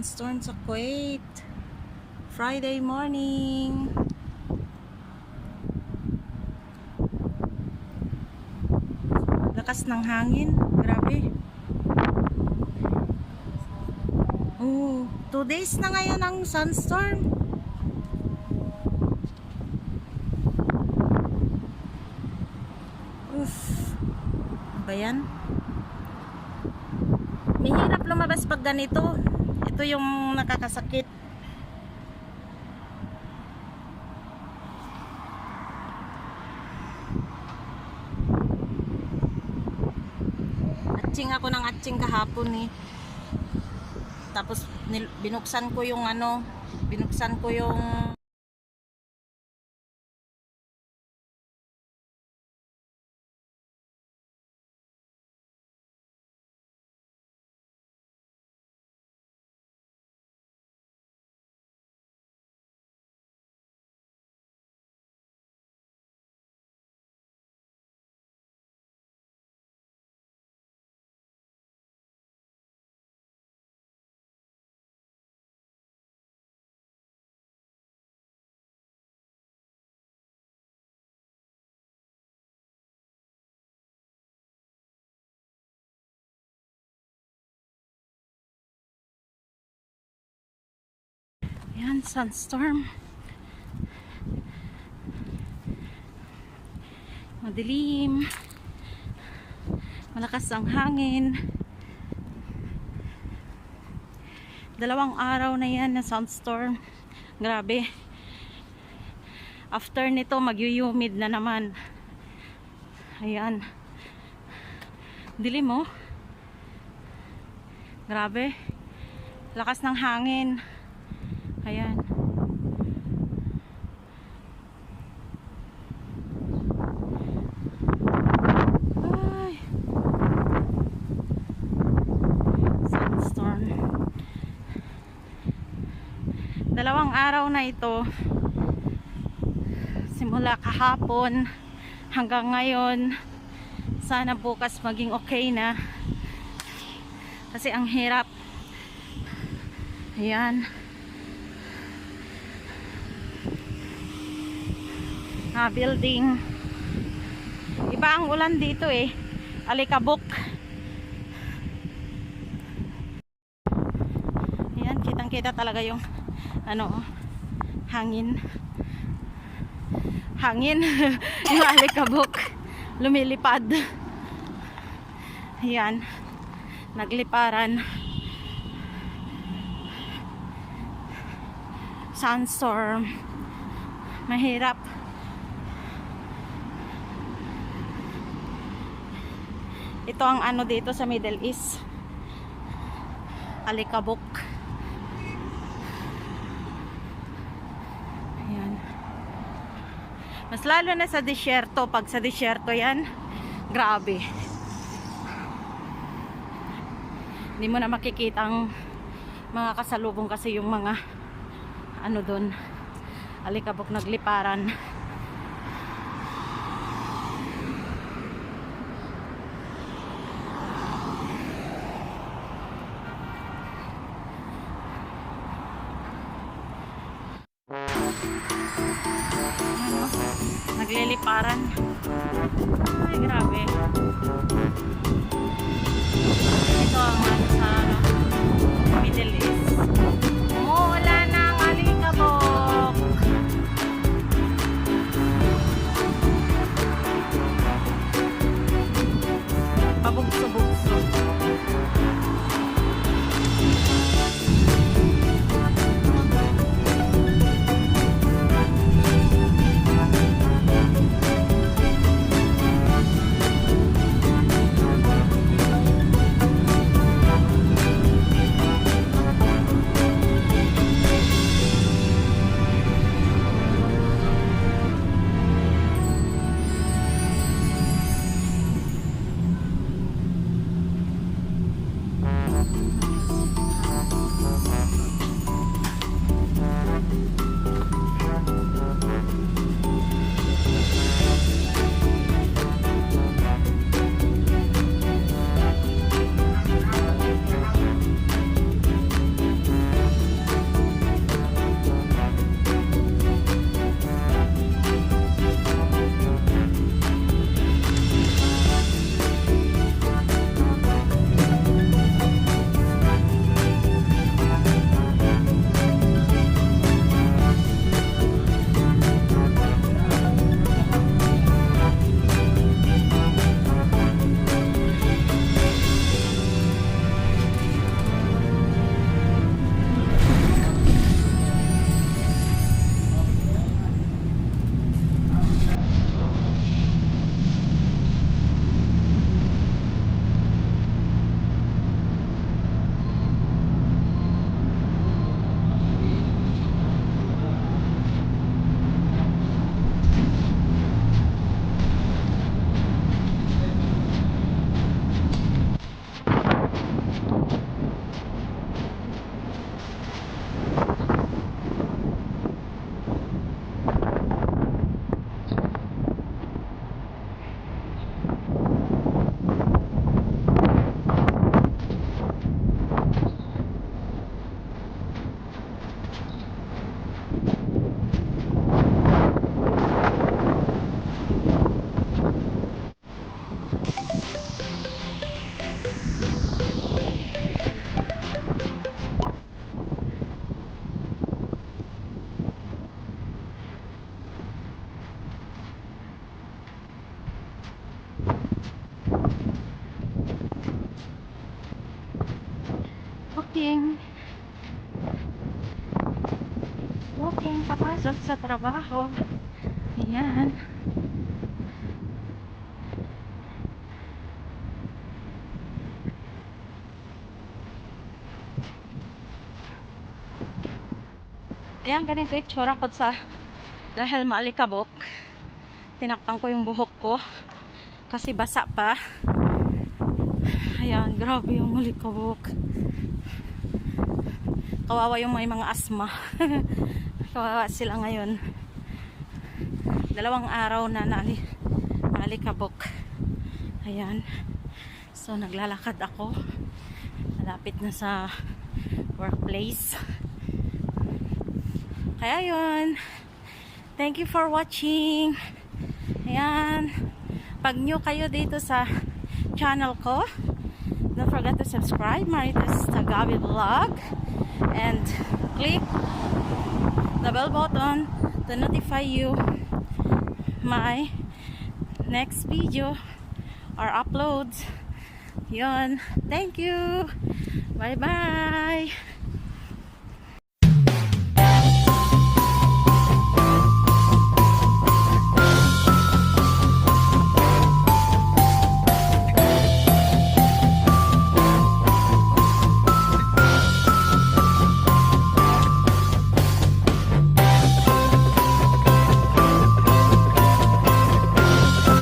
Sandstorm sa Kuwait. Friday morning. Lakas ng hangin. Grabe. Oh, 2 days na ngayon ang sandstorm. Uff. Ano ba yan? Mahirap lumabas pag ganito. Ito yung nakakasakit. Atching ako ng atching kahapon eh. Tapos binuksan ko yung binuksan ko yung yan, sandstorm. Madilim. Malakas ang hangin. 2 araw na yan na sandstorm. Grabe. After nito, mag-humid na naman. Ayan. Dilim oh. Grabe. Lakas ng hangin. Ayan. Ay. Sandstorm. 2 araw na ito. Simula kahapon hanggang ngayon. Sana bukas maging okay na. Kasi ang hirap. Ayan. Building. Iba ang ulan dito eh. Alikabok. Ayan, kitang-kita talaga yung hangin. Hangin. Yung alikabok. Lumilipad. Ayan. Nagliparan. Sandstorm. Mahirap. Ito ang dito sa Middle East. Alikabok. Ayan. Mas lalo na sa disyerto. Pag sa disyerto yan, grabe. Hindi mo na makikita ang mga kasalubong kasi yung mga doon. Alikabok nagliparan. Nagliliparan. Ay, grabe. Ito ang sa Middle East. Umuulan ng alikabok. Pabugso-bugso. Walking papasok sa trabaho. Ayan. Ayan, ganito yung tsura ko dahil maalikabok. Tinakpan ko yung buhok ko kasi basa pa. Ayan, grabe yung malikabok. Kawawa yung may mga asma. Kawawa sila ngayon. 2 araw na nalikabok. Ayan. So naglalakad ako. Malapit na sa workplace. Kaya yun. Thank you for watching. Ayan. Pag new kayo dito sa channel ko, don't forget to subscribe, Marites Tagabi Vlog, and click the bell button to notify you my next video or uploads. Yun. Thank you. Bye bye.